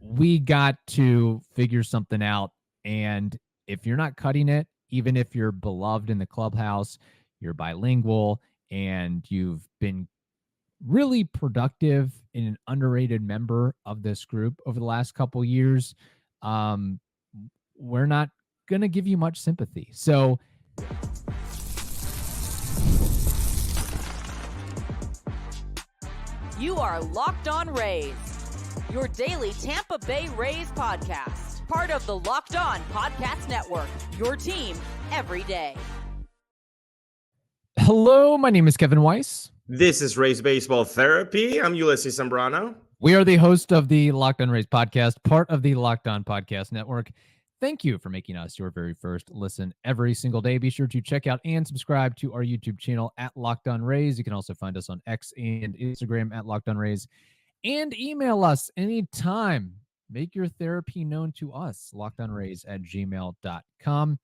we got to figure something out. And if you're not cutting it, even if you're beloved in the clubhouse, you're bilingual, and you've been really productive and an underrated member of this group over the last couple years, um, we're not going to give you much sympathy. So You are Locked On Rays, your daily Tampa Bay Rays podcast. Part of the Locked On Podcast Network, your team every day. hello, my name is Kevin Weiss. This is Rays Baseball Therapy. I'm Ulises Sambrano. We are the host of the Locked On Rays podcast, part of the Locked On Podcast Network. Thank you for making us your very first listen every single day. Be sure to check out and subscribe to our YouTube channel at Locked On Rays. You can also find us on X and Instagram at Locked On Rays, and email us anytime. Make your therapy known to us, lockedonrays@gmail.com.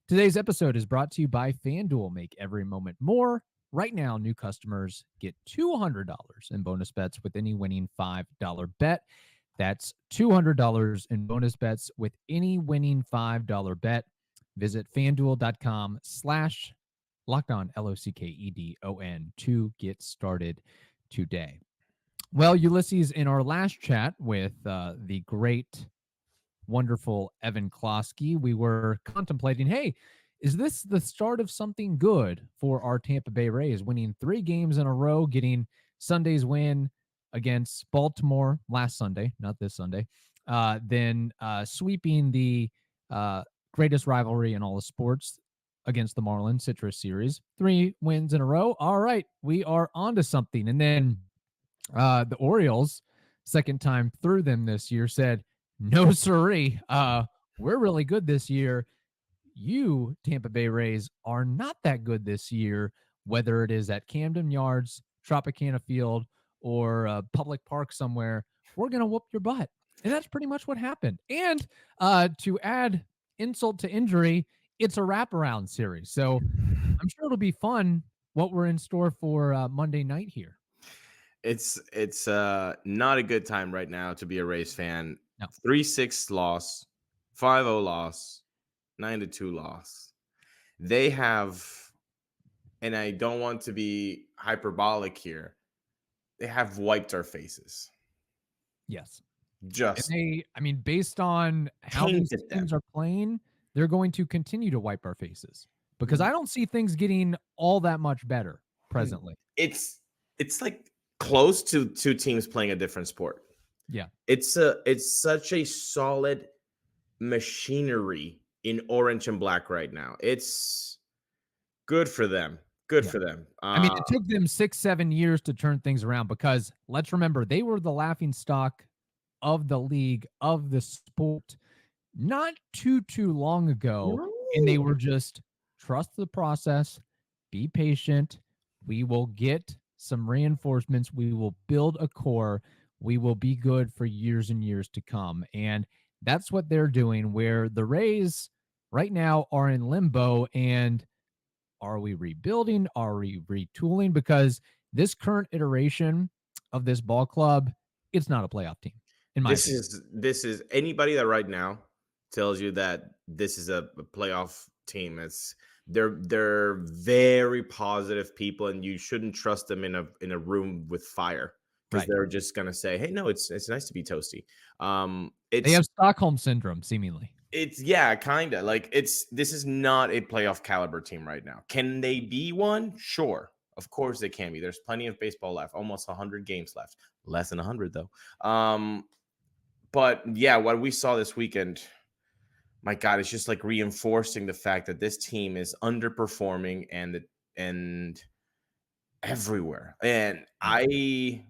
Today's episode is brought to you by FanDuel. Make every moment more. Right now, new customers get $200 in bonus bets with any winning $5 bet. That's $200 in bonus bets with any winning $5 bet. Visit fanduel.com/lockedon, LOCKEDON, to get started today. Well, Ulises, in our last chat with the great, wonderful Evan Klosky, we were contemplating, hey, is this the start of something good for our Tampa Bay Rays, winning 3 games in a row, getting Sunday's win against Baltimore last Sunday, not this Sunday, then sweeping the greatest rivalry in all of sports against the Marlins Citrus Series. 3 wins in a row. All right, we are onto something. And then the Orioles, second time through them this year, said, no siree, we're really good this year. You, Tampa Bay Rays, are not that good this year, whether it is at Camden Yards, Tropicana Field, or a public park somewhere. We're going to whoop your butt. And that's pretty much what happened. And to add insult to injury, it's a wraparound series. So I'm sure it'll be fun what we're in store for Monday night here. It's not a good time right now to be a Rays fan. No. 3-6 loss, 5-0 loss, 9-2 loss. They have, and I don't want to be hyperbolic here, they have wiped our faces. Yes. Just based on how these teams are playing, they're going to continue to wipe our faces because I don't see things getting all that much better presently. It's like close to 2 teams playing a different sport. Yeah. It's such a solid machinery in orange and black right now. It's good for them. Good for them. It took them 6-7 years to turn things around because let's remember, they were the laughing stock of the league, of the sport, not too long ago. No. And they were just trust the process, be patient. We will get some reinforcements. We will build a core. We will be good for years and years to come. And that's what they're doing, where the Rays right now are in limbo. And are we rebuilding? Are we retooling? Because this current iteration of this ball club, it's not a playoff team. In my opinion. This is anybody that right now tells you that this is a playoff team. They're very positive people, and you shouldn't trust them in a room with fire because they're just gonna say, "Hey, no, it's nice to be toasty." They have Stockholm syndrome, seemingly. It's kind of like this is not a playoff caliber team right now. Can they be one? Sure. Of course they can be. There's plenty of baseball left, almost 100 games left. Less than 100 though. But yeah, what we saw this weekend, my God, it's just like reinforcing the fact that this team is underperforming and everywhere. And I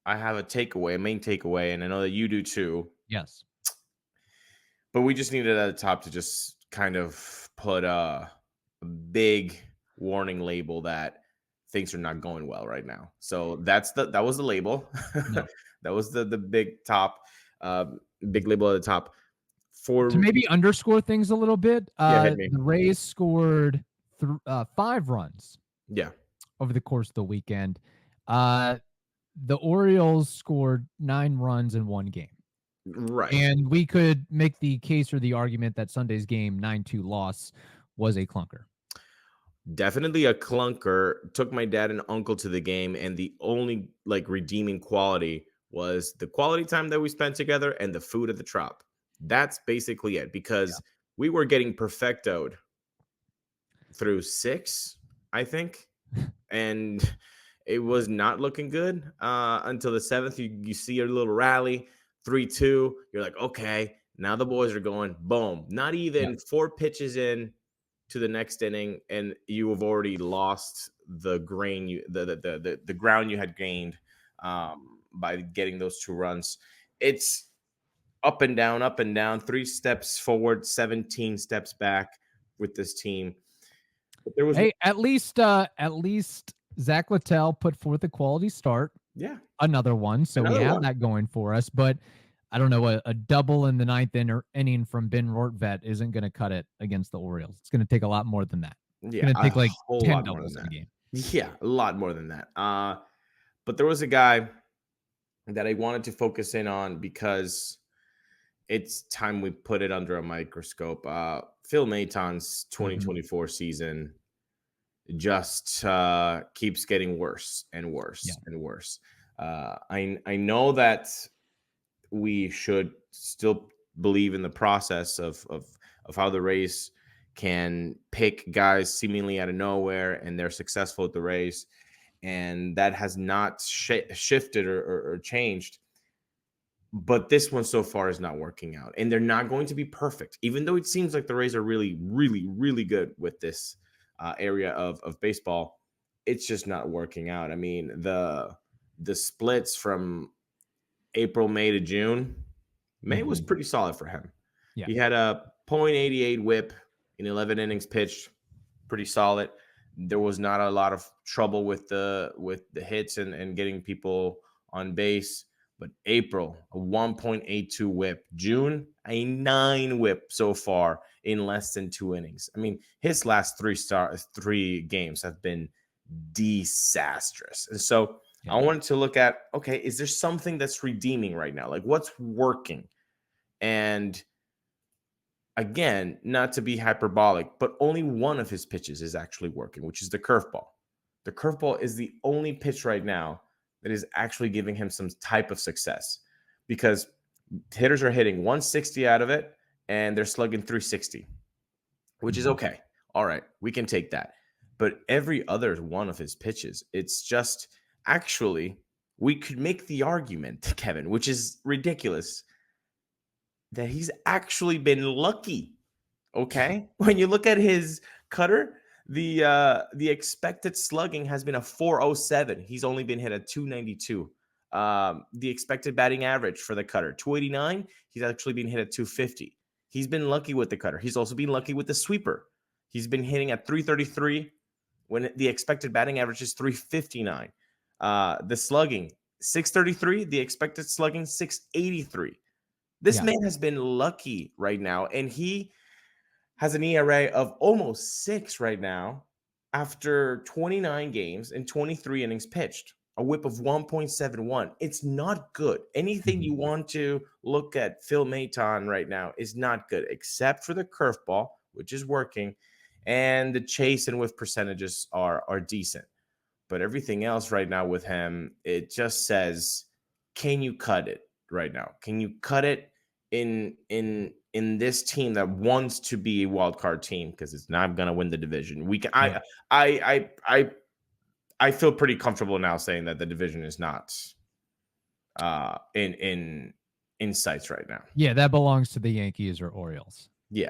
have a main takeaway, and I know that you do too. Yes. But we just needed at the top to just kind of put a big warning label that things are not going well right now. So that was the label. Yeah. That was the big top, big label at the top. To maybe underscore things a little bit, the Rays scored 5 runs. Yeah. Over the course of the weekend. The Orioles scored 9 runs in one game. Right. And we could make the case or the argument that Sunday's game 9-2 loss was a clunker. Definitely a clunker. Took my dad and uncle to the game, and the only like redeeming quality was the quality time that we spent together and the food at the Trop. That's basically it, because we were getting perfecto'd through 6, I think, and it was not looking good until the 7th. You see your little rally, 3-2. You're like, okay, now the boys are going. Boom! Not even 4 pitches in to the next inning, and you have already lost the grain the ground you had gained by getting those 2 runs. It's up and down, 3 steps forward, 17 steps back with this team. But there was at least Zach Littell put forth a quality start. yeah, Another one. So we another have one. that going for us. But I don't know, a double in the 9th inning from Ben Rortvedt isn't going to cut it against the Orioles. It's going to take a lot more than that. It's Yeah, going to a take like whole 10 lot more than doubles in that. a game. Yeah, a lot more than that. But there was a guy that I wanted to focus in on because it's time we put it under a microscope. Phil Maton's 2024 season just keeps getting worse and worse and worse. I know that we should still believe in the process of how the Rays can pick guys seemingly out of nowhere, and they're successful at the Rays, and that has not shifted or changed. But this one so far is not working out, and they're not going to be perfect, even though it seems like the Rays are really, really, really good with this area of baseball. It's just not working out. I mean, the splits from April, May to June. May was pretty solid for him. Yeah. He had a .88 whip in 11 innings pitched, pretty solid. There was not a lot of trouble with the hits and getting people on base. But April, a 1.82 whip. June, a 9 whip so far in less than 2 innings. I mean, his last 3 games have been disastrous. And so I wanted to look at, okay, is there something that's redeeming right now? Like, what's working? And again, not to be hyperbolic, but only one of his pitches is actually working, which is the curveball. The curveball is the only pitch right now that is actually giving him some type of success, because hitters are hitting 160 out of it and they're slugging 360, which is okay. All right, we can take that. But every other one of his pitches, it's just actually, we could make the argument, Kevin, which is ridiculous, that he's actually been lucky. Okay, when you look at his cutter, the expected slugging has been a 407. He's only been hit at 292. The expected batting average for the cutter, 289. He's actually been hit at 250. He's been lucky with the cutter. He's also been lucky with the sweeper. He's been hitting at 333 when the expected batting average is 359. The slugging, 633. The expected slugging, 683. This man has been lucky right now, and he has an ERA of almost 6 right now after 29 games and 23 innings pitched, a whip of 1.71. It's not good. Anything you want to look at Phil Maton right now is not good, except for the curveball, which is working, and the chase and whiff percentages are decent. But everything else right now with him, it just says, can you cut it right now? Can you cut it in this team that wants to be a wild card team, because it's not going to win the division? We can. I feel pretty comfortable now saying that the division is not in sights right now. Yeah, that belongs to the Yankees or Orioles. Yeah,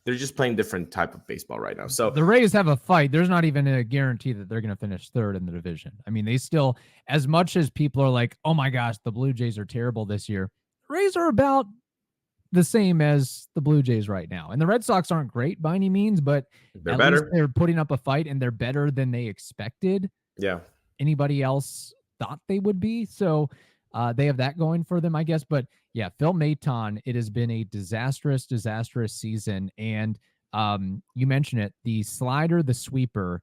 they're just playing different type of baseball right now. So the Rays have a fight. There's not even a guarantee that they're going to finish 3rd in the division. I mean, they still, as much as people are like, oh my gosh, the Blue Jays are terrible this year, Rays are about the same as the Blue Jays right now. And the Red Sox aren't great by any means, but they're better. Least they're putting up a fight, and they're better than they expected. Yeah. Anybody else thought they would be. So they have that going for them, I guess. But yeah, Phil Maton, it has been a disastrous season. And you mentioned it, the slider, the sweeper,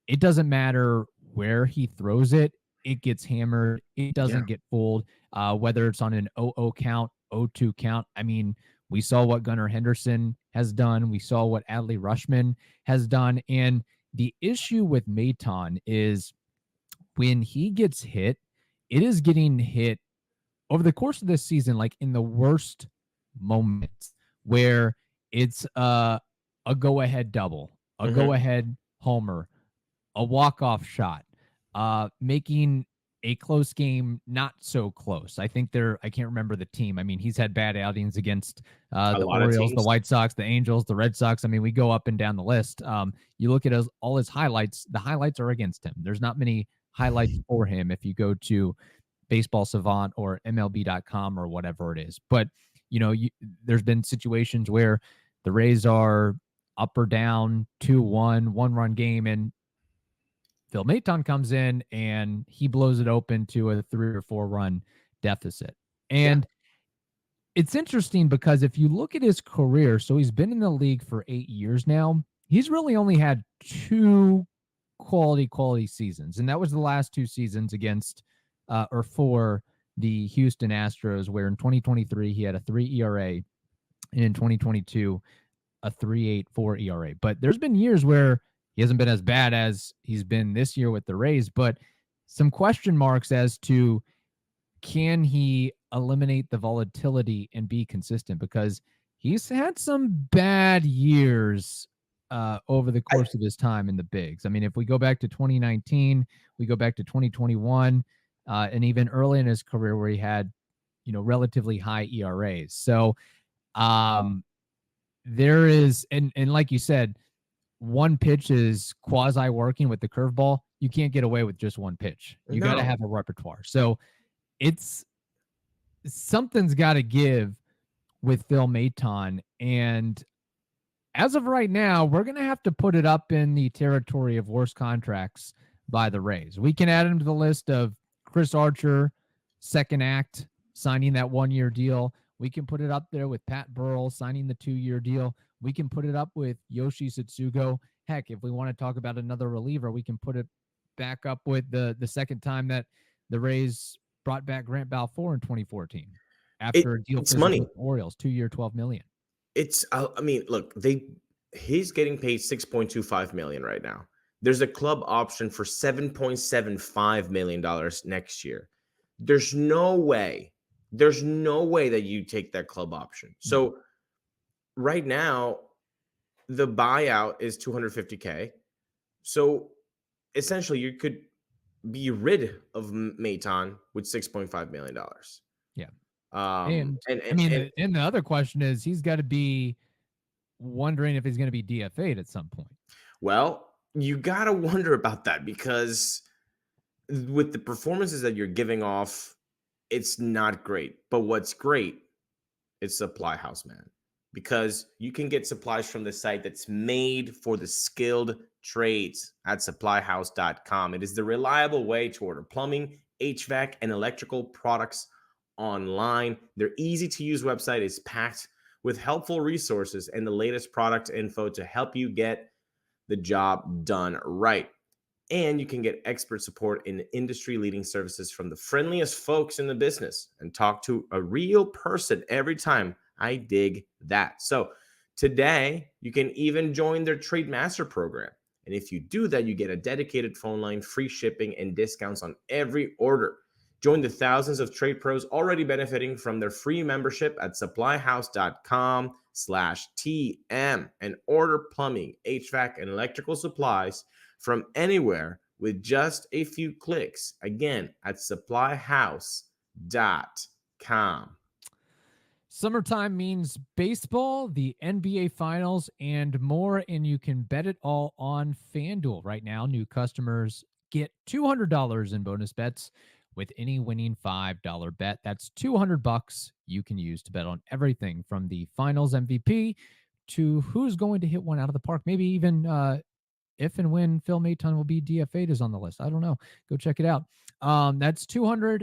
it doesn't matter where he throws it. It gets hammered. It doesn't get fooled, whether it's on an 0-0 count 0-2 count. I mean, we saw what Gunnar Henderson has done. We saw what Adley Rushman has done. And the issue with Maton is when he gets hit, it is getting hit over the course of this season, like in the worst moments where it's a go-ahead double, a go-ahead homer, a walk-off shot, making a close game not so close. I think I can't remember the team. I mean, he's had bad outings against A the lot of Orioles, the teams. White Sox, the Angels, the Red Sox. I mean, we go up and down the list. You look at all his highlights, the highlights are against him. There's not many highlights for him if you go to Baseball Savant or MLB.com or whatever it is. But, there's been situations where the Rays are up or down 2-1, one-run game, and Phil Maton comes in and he blows it open to a 3 or 4 run deficit. And it's interesting because if you look at his career, so he's been in the league for 8 years now. He's really only had 2 quality seasons, and that was the last 2 seasons against or for the Houston Astros, where in 2023 he had a 3 ERA, and in 2022 a 3.84 ERA. But there's been years where he hasn't been as bad as he's been this year with the Rays, but some question marks as to can he eliminate the volatility and be consistent, because he's had some bad years over the course of his time in the bigs. I mean, if we go back to 2019, we go back to 2021, and even early in his career where he had, relatively high ERAs. So there is, and like you said, one pitch is quasi working with the curveball. You can't get away with just one pitch. You got to have a repertoire. So it's something's got to give with Phil Maton. And as of right now, we're going to have to put it up in the territory of worst contracts by the Rays. We can add him to the list of Chris Archer, second act, signing that 1-year deal. We can put it up there with Pat Burrell signing the 2-year deal. We can put it up with Yoshi Satsugo. Heck, if we want to talk about another reliever, we can put it back up with the second time that the Rays brought back Grant Balfour in 2014 after a deal with the Orioles, 2-year, $12 million. It's, I mean, look, he's getting paid $6.25 million right now. There's a club option for $7.75 million next year. There's no way that you take that club option. So right now, the buyout is $250K. So essentially, you could be rid of Maton with $6.5 million. Yeah. And the other question is, he's got to be wondering if he's going to be DFA'd at some point. Well, you got to wonder about that, because with the performances that you're giving off, it's not great. But what's great is Supply House, man, because you can get supplies from the site that's made for the skilled trades at supplyhouse.com. It is the reliable way to order plumbing, HVAC, and electrical products online. Their easy-to-use website is packed with helpful resources and the latest product info to help you get the job done right. And you can get expert support in industry-leading services from the friendliest folks in the business and talk to a real person every time. I dig that. So today, you can even join their Trade Master program. And if you do that, you get a dedicated phone line, free shipping, and discounts on every order. Join the thousands of trade pros already benefiting from their free membership at supplyhouse.com/TM and order plumbing, HVAC, and electrical supplies from anywhere with just a few clicks. Again, at supplyhouse.com. Summertime means baseball, the NBA Finals, and more, and you can bet it all on FanDuel. Right now, new customers get $200 in bonus bets with any winning $5 bet. That's $200 you can use to bet on everything from the Finals MVP to who's going to hit one out of the park. Maybe even if and when Phil Maton will be DFA'd is on the list. I don't know. Go check it out. That's $200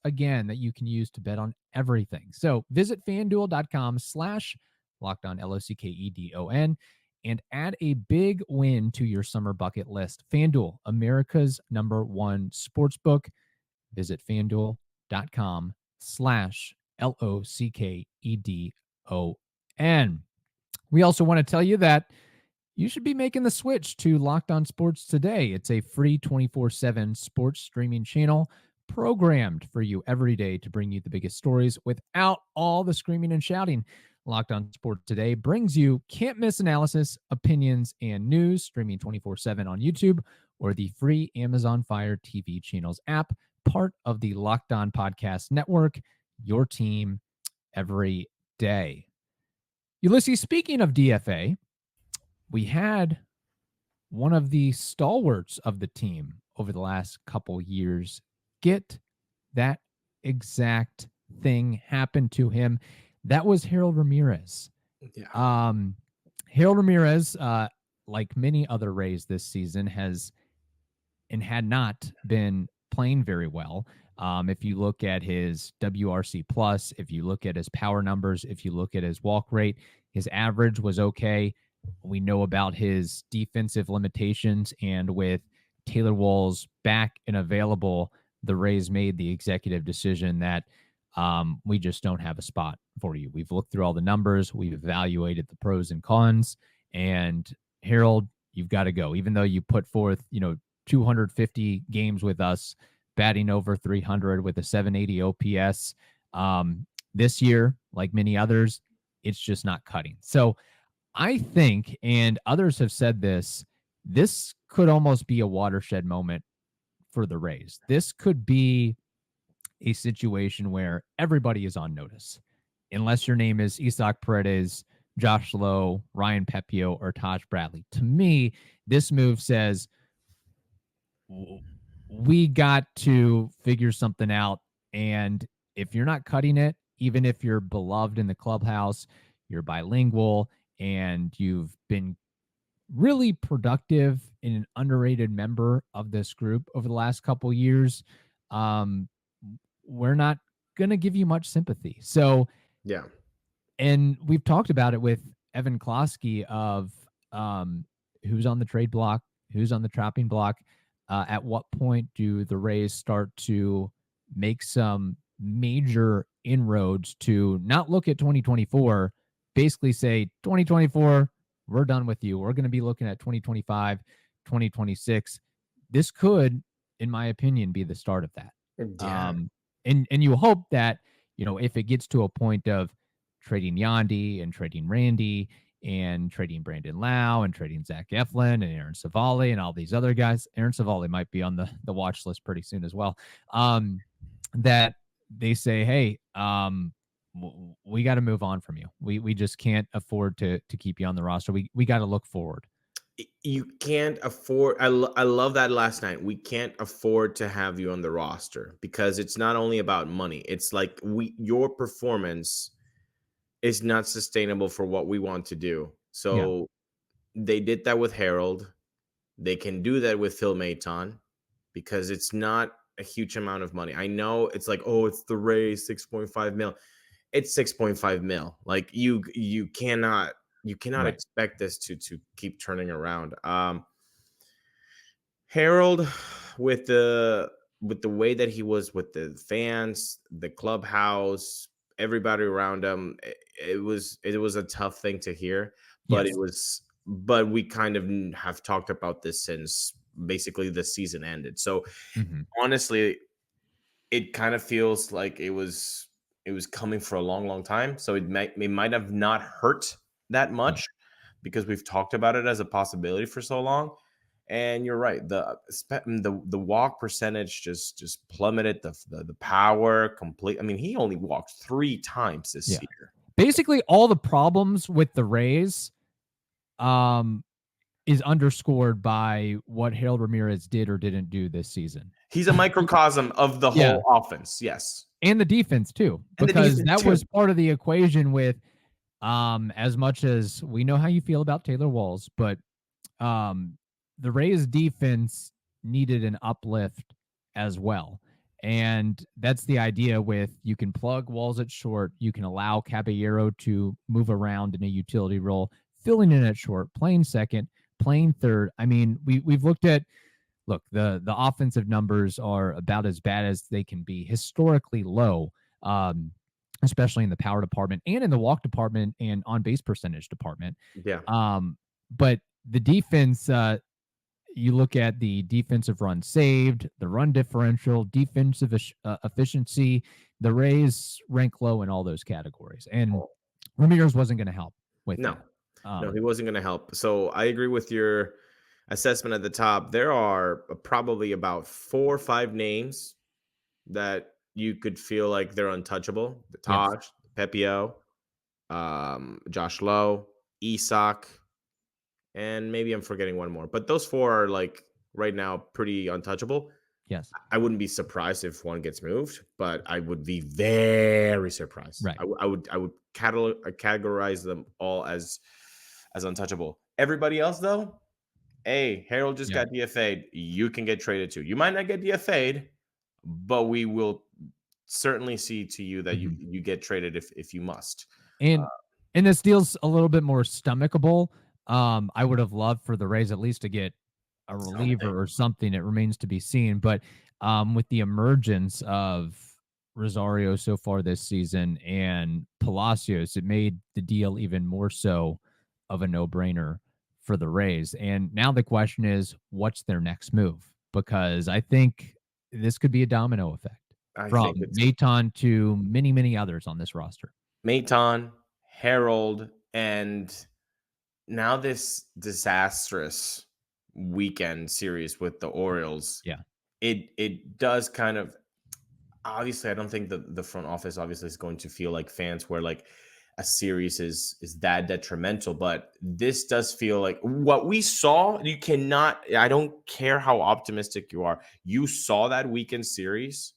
again that you can use to bet on everything. So visit FanDuel.com/LockedOn, LOCKEDON, and add a big win to your summer bucket list. FanDuel, America's #1 sportsbook. Visit FanDuel.com/LockedOn. LOCKEDON. We also want to tell you that you should be making the switch to Locked On Sports today. It's a free 24/7 sports streaming channel programmed for you every day to bring you the biggest stories without all the screaming and shouting. Locked On Sports today brings you can't miss analysis, opinions, and news streaming 24/7 on YouTube or the free Amazon Fire TV channels app, part of the Locked On Podcast Network, your team every day. Ulises, speaking of DFA, we had one of the stalwarts of the team over the last couple years get that exact thing happen to him. That was Harold Ramirez. Yeah. Harold Ramirez, like many other Rays this season, has and had not been playing very well. If you look at his WRC plus, if you look at his power numbers, if you look at his walk rate, his average was okay. We know about his defensive limitations, and with Taylor Walls back and available, the Rays made the executive decision that we just don't have a spot for you. We've looked through all the numbers, we've evaluated the pros and cons, and Harold, you've got to go. Even though you put forth, 250 games with us, batting over 300 with a 780 OPS. This year, like many others, it's just not cutting. So I think, and others have said this could almost be a watershed moment for the Rays. This could be a situation where everybody is on notice, unless your name is Isaac Paredes, Josh Lowe, Ryan Pepio, or Taj Bradley. To me, this move says we got to figure something out. And if you're not cutting it, even if you're beloved in the clubhouse, you're bilingual, and you've been really productive and an underrated member of this group over the last couple years, we're not going to give you much sympathy. So, Yeah. And we've talked about it with Evan Klosky of who's on the trade block, who's on the chopping block. At what point do the Rays start to make some major inroads to not look at 2024, basically say 2024, we're done with you. We're going to be looking at 2025, 2026. This could, in my opinion, be the start of that. Yeah. And you hope that, if it gets to a point of trading Yandy and trading Randy and trading Brandon Lau and trading Zach Eflin and Aaron Savali and all these other guys. Aaron Savali might be on the watch list pretty soon as well. That they say, hey, we got to move on from you. We just can't afford to keep you on the roster. We got to look forward. You can't afford. I love that last night. We can't afford to have you on the roster, because it's not only about money. It's like your performance is not sustainable for what we want to do. So They did that with Harold. They can do that with Phil Maton, because it's not a huge amount of money. I know it's like, oh, it's the Rays, 6.5 mil. It's 6.5 mil. Like you cannot Right. expect this to keep turning around. Harold, with the way that he was with the fans, the clubhouse, everybody around him, it was a tough thing to hear. But Yes. but we kind of have talked about this since basically the season ended. So honestly, it kind of feels like it was coming for a long time. So it might have not hurt that much, because we've talked about it as a possibility for so long. And you're right, the walk percentage just plummeted. The power complete. I mean, he only walked 3 times this year. Basically, all the problems with the Rays is underscored by what Harold Ramirez did or didn't do this season. He's a microcosm of the whole offense. Yes. And the defense too, because that was part of the equation with as much as we know how you feel about Taylor Walls, but the Rays defense needed an uplift as well. And that's the idea with, you can plug Walls at short, you can allow Caballero to move around in a utility role, filling in at short, playing second, playing third. I mean, we've looked at, the offensive numbers are about as bad as they can be, historically low. especially in the power department and in the walk department and on base percentage department. Yeah. But the defense, you look at the defensive run saved, the run differential, defensive efficiency, the Rays rank low in all those categories. And Ramirez wasn't going to help with No, that. no, he wasn't going to help. So I agree with your assessment at the top. There are probably about 4 or 5 names that you could feel like they're untouchable. The Yes. Taj, Pepio, Josh Lowe, Isak, and maybe I'm forgetting one more. But those four are like right now pretty untouchable. Yes. I wouldn't be surprised if one gets moved, but I would be very surprised. Right. I would categorize them all as untouchable. Everybody else though, hey, Harold just got DFA'd. You can get traded too. You might not get DFA'd, but we will certainly see to you that you get traded if you must. And this deal's a little bit more stomachable. I would have loved for the Rays at least to get a reliever or something. It remains to be seen. But with the emergence of Rosario so far this season and Palacios, it made the deal even more so of a no-brainer for the Rays. And now the question is, what's their next move? Because I think this could be a domino effect from Maton to many, many others on this roster. Maton, Harold, and now this disastrous weekend series with the Orioles. Yeah. It does kind of, obviously I don't think the front office obviously is going to feel like fans where like a series is that detrimental, but this does feel like what we saw. You cannot, I don't care how optimistic you are, you saw that weekend series.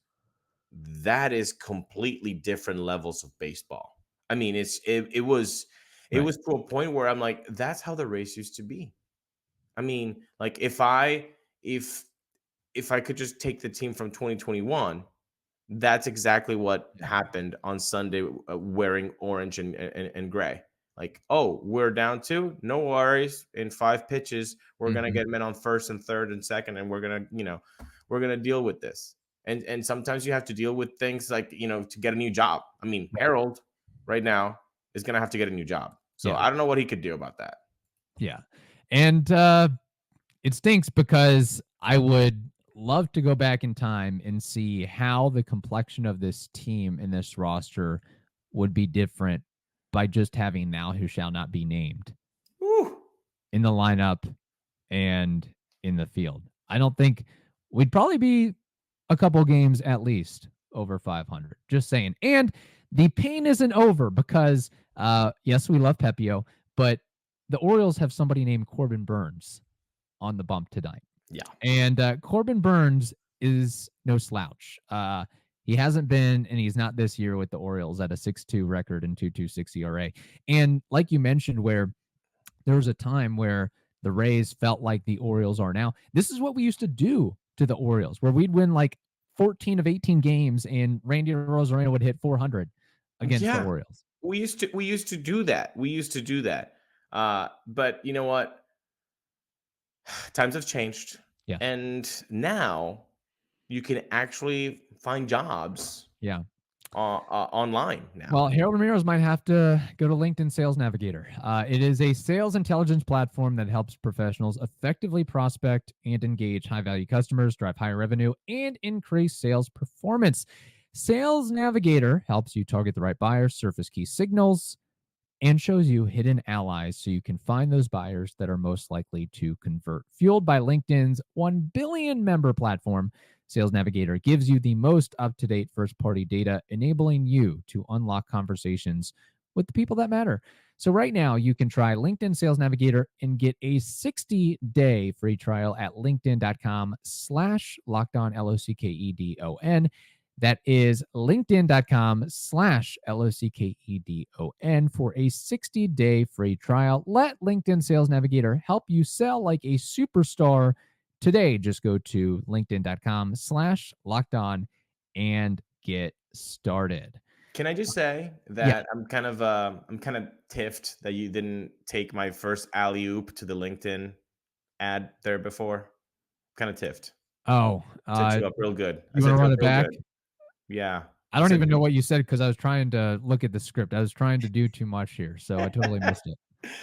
That is completely different levels of baseball. I mean, it was to a point where I'm like, that's how the race used to be. I mean, like if I could just take the team from 2021, that's exactly what happened on Sunday, wearing orange and gray. Like, oh, we're down 2, no worries. In 5 pitches, we're gonna get men on first and third and second, and we're gonna deal with this. And sometimes you have to deal with things like, to get a new job. I mean, Harold right now is gonna have to get a new job. So I don't know what he could do about that. Yeah. And it stinks because I would love to go back in time and see how the complexion of this team and this roster would be different by just having Now Who Shall Not Be Named in the lineup and in the field. I don't think we'd probably be a couple games at least over 500. Just saying. And the pain isn't over because, yes, we love Pepio, but the Orioles have somebody named Corbin Burns on the bump tonight. Yeah. And Corbin Burns is no slouch. He hasn't been, and he's not this year with the Orioles at a 6.2 record and 2.26 ERA. And like you mentioned, where there was a time where the Rays felt like the Orioles are now. This is what we used to do to the Orioles, where we'd win like 14 of 18 games and Randy Rosarena would hit 400 against the Orioles. We used to do that. But you know what? Times have changed. Yeah. And now you can actually find jobs. Yeah. Online now. Well, Harold Ramirez might have to go to LinkedIn Sales Navigator. It is a sales intelligence platform that helps professionals effectively prospect and engage high-value customers, drive higher revenue, and increase sales performance. Sales Navigator helps you target the right buyers, surface key signals, and shows you hidden allies so you can find those buyers that are most likely to convert. Fueled by LinkedIn's 1 billion member platform, Sales Navigator gives you the most up-to-date first-party data, enabling you to unlock conversations with the people that matter. So right now, you can try LinkedIn Sales Navigator and get a 60-day free trial at linkedin.com/lockedon, LOCKEDON. That is linkedin.com/LOCKEDON for a 60-day free trial. Let LinkedIn Sales Navigator help you sell like a superstar today. Just go to linkedin.com/lockedon and get started. Can I just say that I'm kind of tiffed that you didn't take my first alley-oop to the LinkedIn ad there before. Kind of tiffed. Oh, set you up real good. You want to run it back? Yeah. I don't even know what you said because I was trying to look at the script. I was trying to do too much here, so I totally missed it.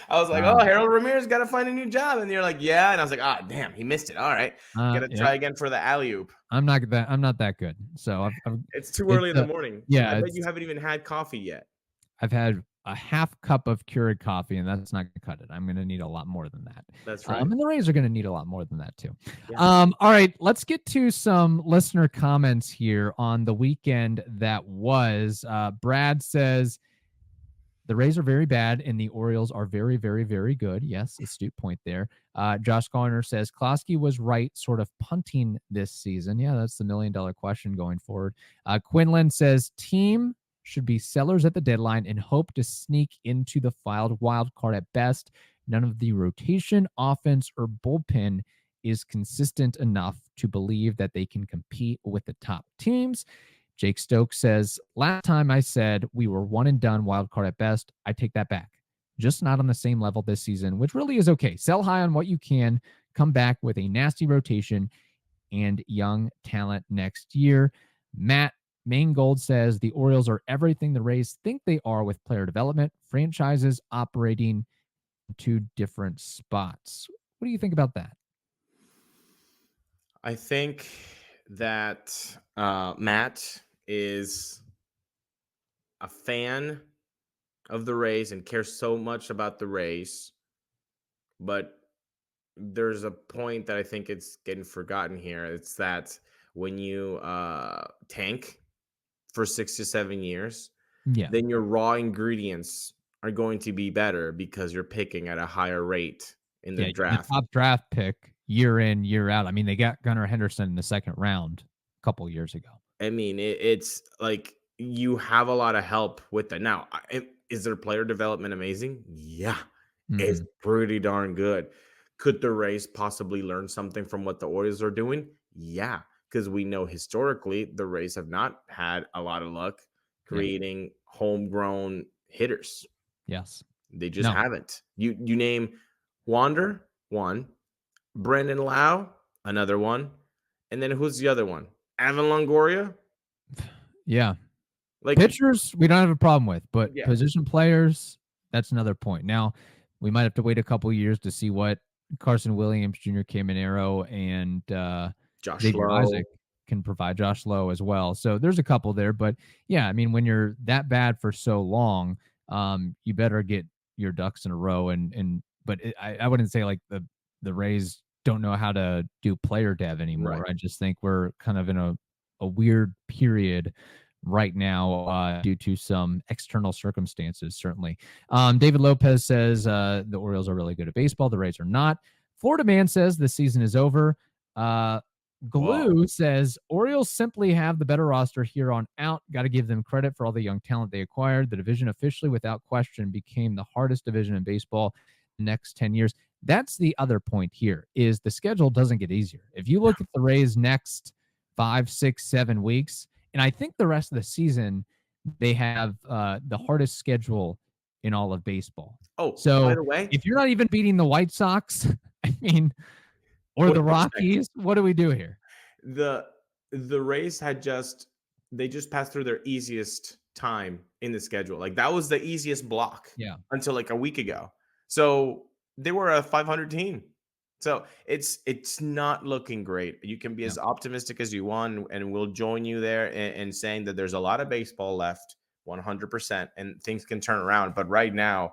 I was like, oh, Harold Ramirez got to find a new job. And you're like, yeah. And I was like, ah, damn, he missed it. All right. Got to try again for the alley-oop. I'm not that good. So it's too early in the morning. Yeah. I bet you haven't even had coffee yet. I've had a half cup of Keurig coffee, and that's not going to cut it. I'm going to need a lot more than that. That's right. And the Rays are going to need a lot more than that too. Yeah. All right, let's get to some listener comments here on the weekend that was. Brad says, the Rays are very bad, and the Orioles are very, very, very good. Yes, astute point there. Josh Garner says, Klosky was right, sort of punting this season. Yeah, that's the $1 million question going forward. Quinlan says, team should be sellers at the deadline and hope to sneak into the filed wild card at best. None of the rotation, offense, or bullpen is consistent enough to believe that they can compete with the top teams. Jake Stokes says, last time I said we were one and done wild card at best, I take that back. Just not on the same level this season, which really is okay. Sell high on what you can, come back with a nasty rotation and young talent next year. Matt Maingold says the Orioles are everything the Rays think they are with player development, franchises operating in two different spots. What do you think about that? I think that Matt is a fan of the Rays and cares so much about the Rays, but there's a point that I think it's getting forgotten here. It's that when you tank for 6 to 7 years, then your raw ingredients are going to be better because you're picking at a higher rate in the draft. The top draft pick year in, year out. I mean, they got Gunnar Henderson in the second round a couple years ago. I mean, it's like you have a lot of help with that. Now, is their player development amazing? Yeah, it's pretty darn good. Could the Rays possibly learn something from what the Orioles are doing? Yeah, because we know historically the Rays have not had a lot of luck creating homegrown hitters. Yes. They just haven't. You name Wander, one, Brendan Lau, another one, and then who's the other one? Evan Longoria? Yeah. Like pitchers, we don't have a problem with, but position players, that's another point. Now, we might have to wait a couple years to see what Carson Williams, Junior Caminero, and Josh Xavier Lowe Isaac can provide. Josh Lowe as well. So there's a couple there, but yeah, I mean, when you're that bad for so long, you better get your ducks in a row. But I wouldn't say like the Rays don't know how to do player dev anymore. Right. I just think we're kind of in a weird period right now due to some external circumstances, certainly. David Lopez says the Orioles are really good at baseball. The Rays are not. Florida Man says the season is over. Glue says Orioles simply have the better roster here on out. Got to give them credit for all the young talent they acquired. The division officially, without question, became the hardest division in baseball the next 10 years. That's the other point here is the schedule doesn't get easier. If you look at the Rays next 5, 6, 7 weeks, and I think the rest of the season, they have the hardest schedule in all of baseball. Oh, so by the way, if you're not even beating the White Sox, I mean, or the Rockies, what do we do here? The Rays just passed through their easiest time in the schedule. Like that was the easiest block until like a week ago. So they were a 500 team. So it's not looking great. You can be as optimistic as you want, and we'll join you there in saying that there's a lot of baseball left, 100%, and things can turn around. But right now,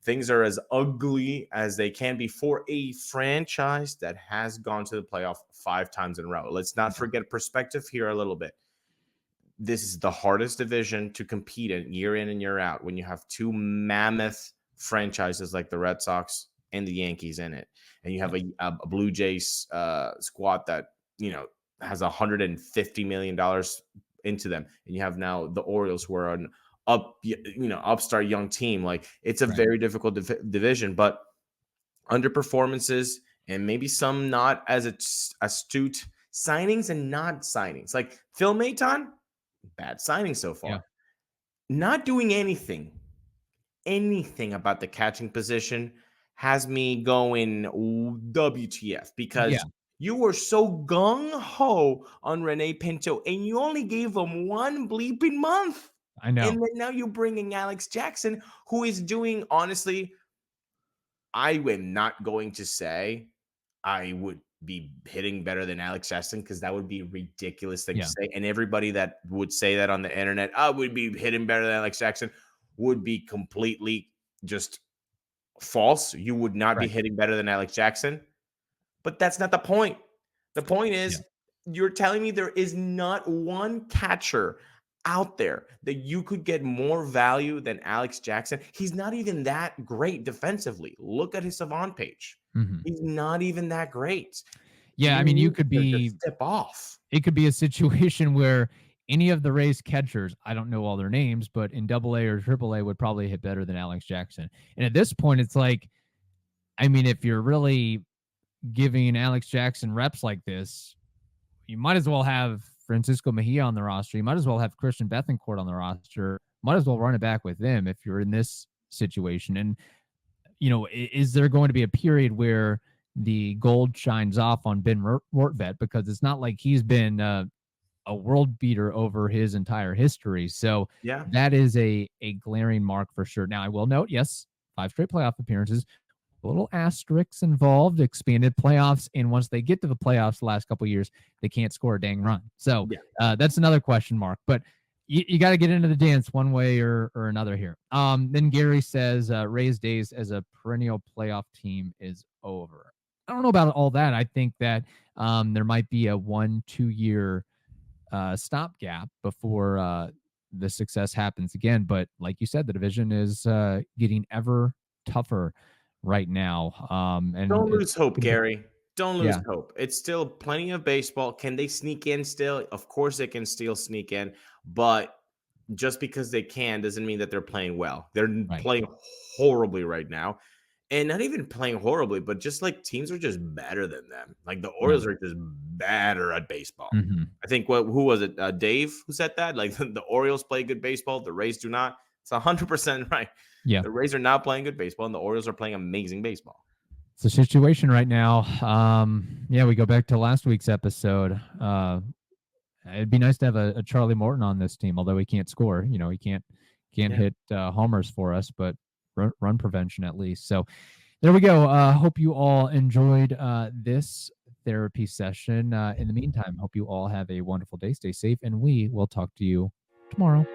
things are as ugly as they can be for a franchise that has gone to the playoff 5 times in a row. Let's not forget perspective here a little bit. This is the hardest division to compete in and year out when you have two mammoth franchises like the Red Sox and the Yankees in it. And you have a Blue Jays squad that, has $150 million into them. And you have now the Orioles who are an upstart young team. Like it's a very difficult division, but underperformances and maybe some not as astute signings and not signings. Like Phil Maton, bad signing so far. Not doing anything about the catching position has me going WTF because You were so gung-ho on Rene Pinto, and you only gave him one bleeping month. I know. And then now you're bringing Alex Jackson, who is doing, honestly, I am not going to say I would be hitting better than Alex Jackson, because that would be a ridiculous thing to say. And everybody that would say that on the internet, I would be hitting better than Alex Jackson, would be completely just false. You would not be hitting better than Alex Jackson. But that's not the point. The point is, you're telling me there is not one catcher out there that you could get more value than Alex Jackson. He's not even that great defensively. Look at his Savant page. He's not even that great. Yeah, I mean, you could be step off. It could be a situation where any of the Rays catchers, I don't know all their names, but in AA or AAA would probably hit better than Alex Jackson. And at this point, it's like, I mean, if you're really giving Alex Jackson reps like this, you might as well have Francisco Mejia on the roster. You might as well have Christian Bethancourt on the roster. Might as well run it back with them if you're in this situation. And, you know, is there going to be a period where the gold shines off on Ben Rortvedt? Because it's not like he's been a world beater over his entire history. So that is a glaring mark for sure. Now, I will note, yes, 5 straight playoff appearances, a little asterisks involved, expanded playoffs, and once they get to the playoffs the last couple of years, they can't score a dang run. So that's another question mark. But you got to get into the dance one way or another here. Then Gary says Rays days as a perennial playoff team is over. I don't know about all that. I think that there might be a 1-2 year stopgap before the success happens again. But like you said, the division is getting ever tougher right now. And don't lose hope, Gary. Don't lose hope. It's still plenty of baseball. Can they sneak in still? Of course they can still sneak in, but just because they can doesn't mean that they're playing well. They're playing horribly right now. And not even playing horribly, but just like teams are just better than them. Like the Orioles are just better at baseball. I think who was it? Dave who said that? Like the Orioles play good baseball, the Rays do not. It's 100% right. Yeah, the Rays are not playing good baseball, and the Orioles are playing amazing baseball. It's a situation right now. We go back to last week's episode. It'd be nice to have a Charlie Morton on this team, although he can't score. You know, he can't hit homers for us, but run prevention at least. So there we go. Hope you all enjoyed this therapy session. In the meantime, hope you all have a wonderful day. Stay safe, and we will talk to you tomorrow.